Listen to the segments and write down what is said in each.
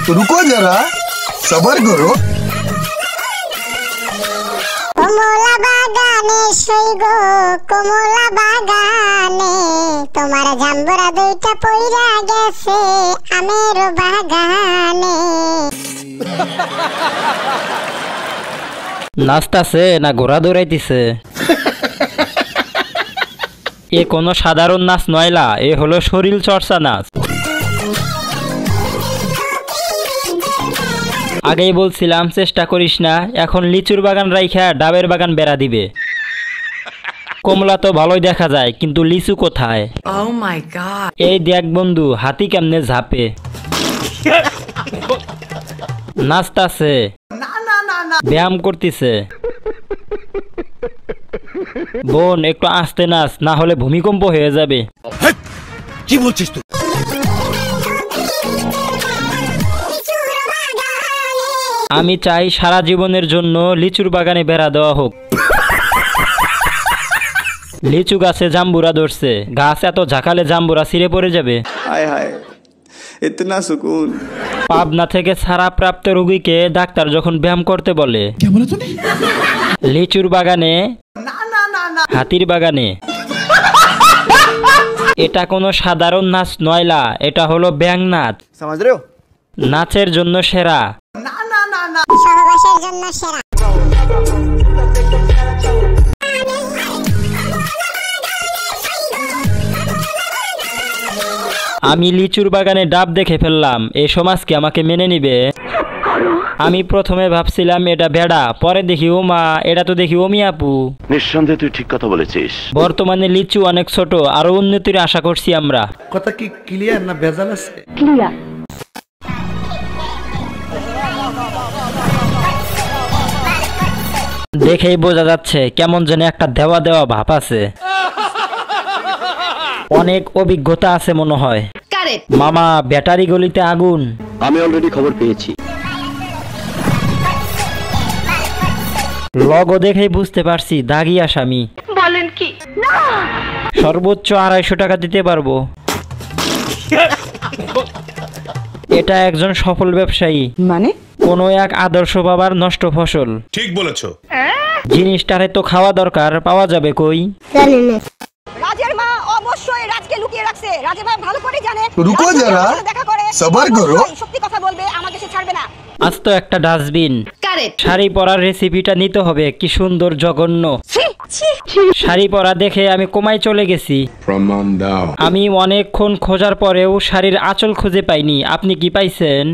रुको जरा सबर करो। কমলা বাগানে সইগো কমলা বাগানে তোমার জাম্বুরা দুইটা পইরা গেছে আমের বাগানে। নাচতাছে না ঘোড়া দৌড়াইতেছে? এ কোনো সাধারণ নাচ নয়লা, এ হলো শরীর চর্চা নাচ। আগেই বলছিলাম চেষ্টা করিস না, এখন লিচুর বাগান রাইখা ডাবের বাগান বেড়া দিবে। কমলা তো ভালোই দেখা যায়, কিন্তু লিচু কোথায়? Oh my God! এই দেখ বন্ধু, হাতি কেমনে ঝাপে। নাচতাছে, ব্যায়াম করতেছে। বোন একটু আস্তে নাচ, না হলে ভূমিকম্প হয়ে যাবে। কি বলছিস তুই? আমি চাই সারা জীবনের জন্য লিচুর বাগানে বেড়া দেওয়া হোক। লিচু গাছে জাম্বুরা ধরছে, গাছ এত ঝাঁকালে জাম্বুরা ছিঁড়ে পড়ে যাবে। হায় হায়, ইতনা সুকুন। পাবনা থেকে ছাড়া প্রাপ্ত রোগীকে ডাক্তার যখন ব্যায়াম করতে বলে, লিচুর বাগানে, হাতির বাগানে। এটা কোনো সাধারণ নাচ নয়লা, এটা হলো ব্যাং নাচ। নাচের জন্য সেরা, সহবাসের জন্য সেরা। আমি লিচুর বাগানে ডাব দেখে ফেললাম, এই সমাজ কি আমাকে মেনে নিবে? আমি প্রথমে ভাবছিলাম এটা ভেড়া, পরে দেখি ও মা, এটা তো দেখি অমি আপু। নিঃসন্দেহে তুই ঠিক কথা বলেছিস। বর্তমানে লিচু অনেক ছোট, আরো উন্নতির আশা করছি আমরা। কথা কি ক্লিয়ার না ভেজাল আছে? ক্লিয়ার। দেখেই বোঝা যাচ্ছে কেমন যেন একটা দেওয়া দেওয়া ভাব আছে। অনেক অভিজ্ঞতা আছে মনে হয়। মামা ব্যাটারি গলিতে আগুন। আমি অলরেডি খবর পেয়েছি। লগো দেখেই বুঝতে পারছি দাগি আসামি। বলেন কি? না, সর্বোচ্চ 250 টাকা দিতে পারবো। এটা একজন সফল ব্যবসায়ী, মানে কোনো এক আদর্শ বাবার নষ্ট ফসল। ঠিক বলেছো। জিনিসটারে তো খাওয়া দরকার, পাওয়া যাবে কই? রাজের মা অবশ্যই রাজকে লুকিয়ে রাখছে। রাজের মা ভালো করে জানে। रुको जरा सबर करो। সত্যি কথা বলবে, আমাকে সে ছাড়বে না। আজ তো একটা ডাস্টবিন। শাড়ি পরার রেসিপিটা নিতে হবে, কি সুন্দর জঘন্য। শাড়ি পরা দেখে আমি কোমায় চলে গেছি। প্রমাণ দাও। আমি অনেকক্ষণ খোঁজার পরেও শাড়ির আঁচল খুঁজে পাইনি, আপনি কি পাইছেন?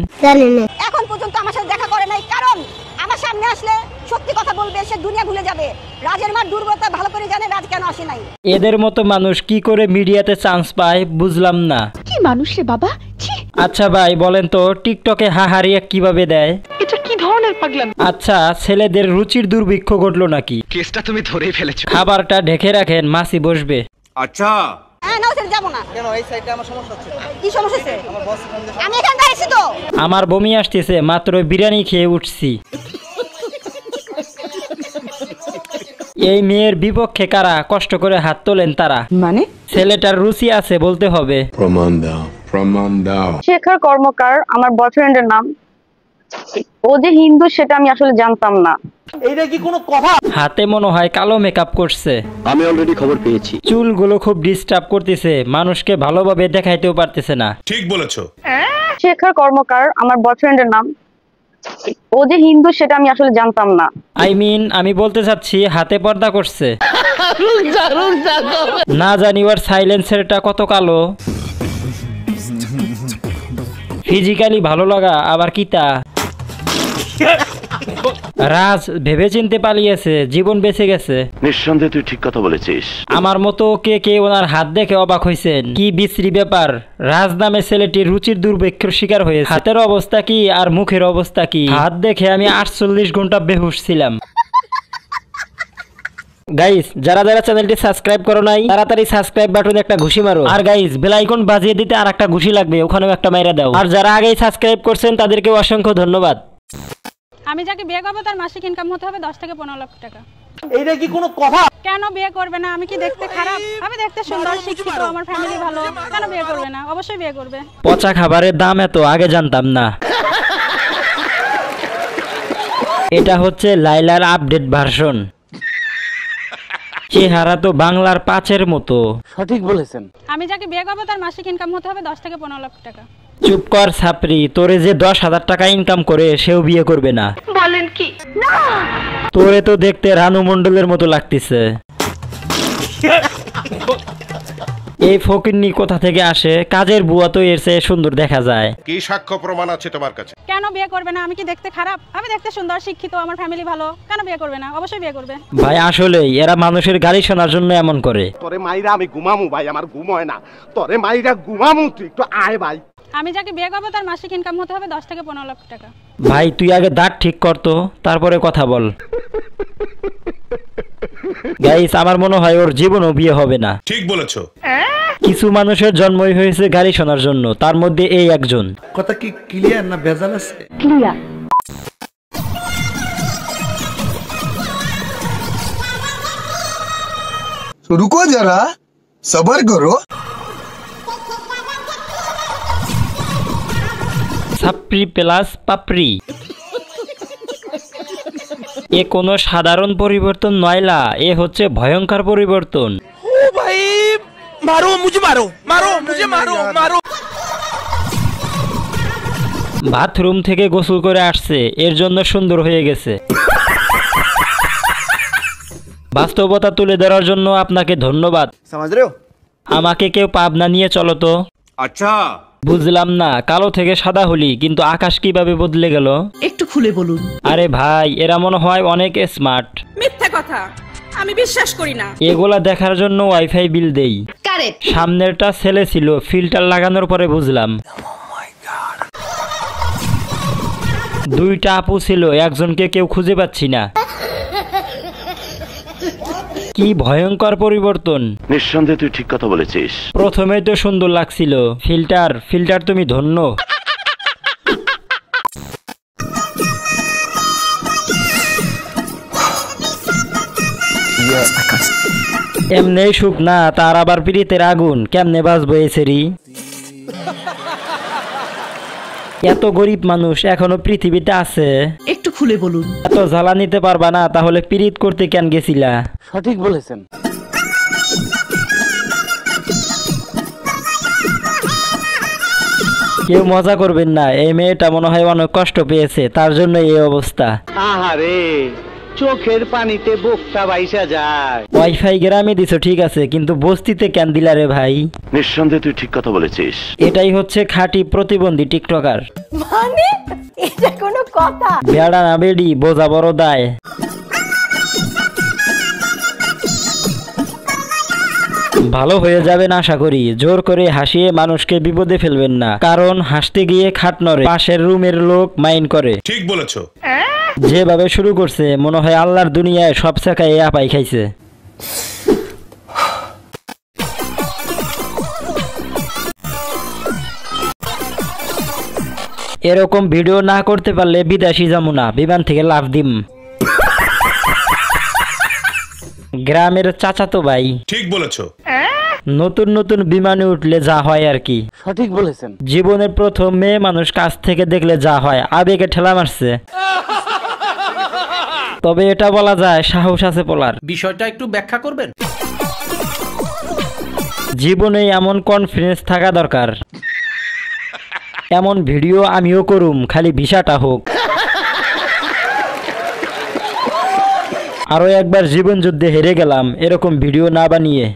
এখন পর্যন্ত আমার সাথে দেখা করে নাই, কারণ আমার সামনে আসলে সত্যি কথা বলবে, সে দুনিয়া ভুলে যাবে। রাজের মার দুর্বলতা ভালো করে জানে, রাজ কেন আসে নাই। এদের মতো মানুষ কি করে মিডিয়াতে চান্স পায় বুঝলাম না। কি মানুষ রে বাবা। আচ্ছা ভাই বলেন তো, টিকটকে হাহারিয়া কিভাবে দেয়? এটা কি ধরনের পাগলামি? আচ্ছা, ছেলেদের রুচির দুর্ভিক্ষ ঘটলো নাকি? কেসটা তুমি ধরেই ফেলেছো। খাবারটা ঢেকে রাখেন, মাছি বসবে। আচ্ছা, হ্যাঁ নাও, স্যার যাবো না। কেন, এই সাইডে আমার সমস্যা হচ্ছে। কি সমস্যা হচ্ছে? আমার বস আমি এখানে আইছি তো। আমার বমি আসতেছে, মাত্র বিরিয়ানি খেয়ে উঠছি। এই মেয়ের বিপক্ষে কারা? কষ্ট করে হাত তোলেন তারা। মানে ছেলেটার রুচি আছে বলতে হবে। প্রমাণ দাও, প্রমাণ দাও। শেখর কর্মকার আমার বয়ফ্রেন্ডের নাম। ও যে হিন্দু সেটা আমি আসলে জানতাম না। এইটা কি কোনো কথা? হাতে মনে হয় কালো মেকআপ করছে। আমি অলরেডি খবর পেয়েছি। চুলগুলো খুব ডিস্টার্ব করতেছে, মানুষকে ভালোভাবে দেখাইতেও পারতেছে না। ঠিক বলেছো। শেখর কর্মকার আমার বয়ফ্রেন্ডের নাম। ও যে হিন্দু সেটা আমি আসলে জানতাম না। আমি বলতে চাচ্ছি হাতে পর্দা করছে। না জানি ওর সাইলেন্সারটা কত কালো। ফিজিক্যালি ভালো লাগা আবার কিতা। রাজ ভেবে চিনতে পালিয়েছে, জীবন বেঁচে গেছে। নিঃসন্দেহে তুই ঠিক কথা বলেছিস। আমার মতো কে কে ওনার হাত দেখে অবাক হয়েছেন? কি বিশ্রী ব্যাপার। রাজ নামে ছেলেটি রুচির দুর্ভিক্ষের শিকার হয়েছে। হাতের অবস্থা কি আর মুখের অবস্থা কি? হাত দেখে আমি 48 ঘন্টা বেহুশ ছিলাম। গাইস, যারা যারা চ্যানেলটি সাবস্ক্রাইব করো নাই, তাড়াতাড়ি সাবস্ক্রাইব বাটনে একটা ঘুষি মারো। আর গাইস, বেল আইকন বাজিয়ে দিতে আর একটা ঘুষি লাগবে, ওখানেও একটা মাইরা দাও। আর যারা আগেই সাবস্ক্রাইব করছেন তাদেরকে অসংখ্য ধন্যবাদ। আমি যাকে বিয়ে করবো তার মাসিক ইনকাম হতে হবে 10 থেকে 15 লক্ষ টাকা। এইটা কি কোনো কথা? কেন বিয়ে করবে না? আমি কি দেখতে খারাপ? আমি দেখতে সুন্দর, শিক্ষিত, আমার ফ্যামিলি ভালো, কেন বিয়ে করবে না? অবশ্যই বিয়ে করবে। পচা খাবারের দাম এত আগে জানতাম না। এটা হচ্ছে লাইলার আপডেট ভার্সন। চেহারা তো বাংলার 5-এর মতো। সঠিক বলেছেন। আমি যাকে বিয়ে করবো তার মাসিক ইনকাম হতে হবে 10 থেকে 15 লাখ টাকা। চুপ কর ছাপরি, তোরে যে 10,000 টাকা ইনকাম করে সেও বিয়ে করবে না। বলেন কি? না তোরে তো দেখতে রানু মণ্ডলের মতো লাগতেছে। এই ফকিন্নি কোথা থেকে আসে? কাজের বুয়া তো এর চেয়ে সুন্দর দেখা যায়। কি সাক্ষ্য প্রমাণ আছে তোমার কাছে? কেন বিয়ে করবে না? আমি কি দেখতে খারাপ? আমি দেখতে সুন্দর, শিক্ষিত, আমার ফ্যামিলি ভালো, কেন বিয়ে করবে না? অবশ্যই বিয়ে করবে। ভাই আসলেই এরা মানুষের গালি শোনার জন্য এমন করে। তোরে মাইরা আমি ঘুমামু ভাই, আমার ঘুম হয় না। তোরে মাইরা ঘুমামু, তুই একটু আয় ভাই। আমি যাকে বিয়ে করবো তার মাসিক ইনকাম হতে হবে 10 থেকে 15 লাখ টাকা। ভাই তুই আগে দাঁত ঠিক করতো, তারপরে কথা বল। গাইস আমার মনে হয় ওর জীবনও বিয়ে হবে না। ঠিক বলেছো। কিছু মানুষের জন্মই হয়েছে গালি শোনার জন্য, তার মধ্যে এই একজন। কথা কি ক্লিয়ার না ভেজাল আছে? ক্লিয়ার। रुको जरा सबर करो। ছাপরি প্লাস পাপড়ি। এ কোনো সাধারণ পরিবর্তন নয়লা, এ হচ্ছে ভয়ঙ্কর পরিবর্তন। ও ভাই মারো মুঝে, মারো মারো মুঝে, মারো মারো। বাথরুম থেকে গোসল করে আসছে, এর জন্য সুন্দর হয়ে গেছে। বাস্তবতা তুলে ধরার জন্য আপনাকে ধন্যবাদ। समझ रहे हो? আমাকে কেউ পাবনা নিয়ে চলো তো। আচ্ছা বুঝলাম না, কালো থেকে সাদা হলি কিন্তু আকাশ কিভাবে বদলে গেল? একটু খুলে বলুন। আরে ভাই এরা মনে হয় অনেক স্মার্ট। মিথ্যা কথা, আমি বিশ্বাস করি না। এগুলা দেখার জন্য ওয়াইফাই বিল দেই। কারেক্ট। সামনেরটা ছেলে ছিল, ফিল্টার লাগানোর পরে বুঝলাম। দুইটা আপু ছিল, একজনকে কেউ খুঁজে পাচ্ছি না। কি ভয়ঙ্কর পরিবর্তন। নিঃসন্দেহে তুই ঠিক কথা বলেছিস। প্রথমেই তো সুন্দর লাগছিল। ফিল্টার তুমি ধন্য। এমনি সুখ না, তার আবার প্রীতের আগুন, কেমনে বাঁচবো এই সেরি? এত গরিব মানুষ এখনো পৃথিবীতে আছে। একটু খুলে বলুন। এত জ্বালা নিতে পারবা না, তাহলে প্রীত করতে কেন গেছিলা? সঠিক বলেছেন। কেউ মজা করবেন না, এই মেয়েটা মনে হয় অনেক কষ্ট পেয়েছে, তার জন্য এই অবস্থা। আহারে চোখের পানিতে বুকটা বাইসা যায়। ওয়াইফাই গ্রামে দিছো ঠিক আছে, কিন্তু বস্তিতে কেন দিলা রে ভাই? নিঃসন্দেহে তুই ঠিক কথা বলেছিস। এটাই হচ্ছে খাঁটি প্রতিবন্ধী টিকটকার। মানে এটা কোনো কথা? বেড়া না বেডি, বোঝা বড় দায়। ভালো হয়ে যাবেন আশা করি। জোর করে হাসিয়ে মানুষকে বিপদে ফেলবেন না, কারণ হাসতে গিয়ে খাট নড়ে, পাশের রুমের লোক মাইন্ড করে। ঠিক বলেছো। যেভাবে শুরু করছে মনে হয় আল্লাহর দুনিয়ায় সব চাকায় আপাই খাইছে। এরকম ভিডিও না করতে পারলে বিদেশি যাবো না, বিমান থেকে লাফ দিম। গ্রামের চাচাতো ভাই। ঠিক বলেছো। নতুন নতুন বিমানে উঠলে যা হয় আর কি। সঠিক বলেছেন। জীবনের প্রথম মেয়ে মানুষ কাছ থেকে দেখলে যা হয়, আবেগে ঠেলা মারছে। তবে এটা বলা যায় সাহস আছে পোলার। বিষয়টা একটু ব্যাখ্যা করবেন? জীবনে এমন কনফিডেন্স থাকা দরকার। এমন ভিডিও আমিও করুম, খালি ভিসাটা হোক। আরো একবার জীবন যুদ্ধে হেরে গেলাম এরকম ভিডিও না বানিয়ে।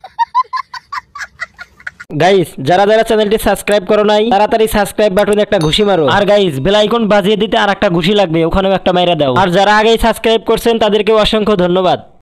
গাইস যারা যারা চ্যানেলটি সাবস্ক্রাইব করো নাই, তাড়াতাড়ি সাবস্ক্রাইব বাটনে একটা ঘুষি মারো। আর গাইস বেল আইকন বাজিয়ে দিতে আর একটা ঘুষি লাগবে, ওখানেও একটা মাইরা দাও। আর যারা আগেই সাবস্ক্রাইব করছেন তাদেরকে অসংখ্য ধন্যবাদ।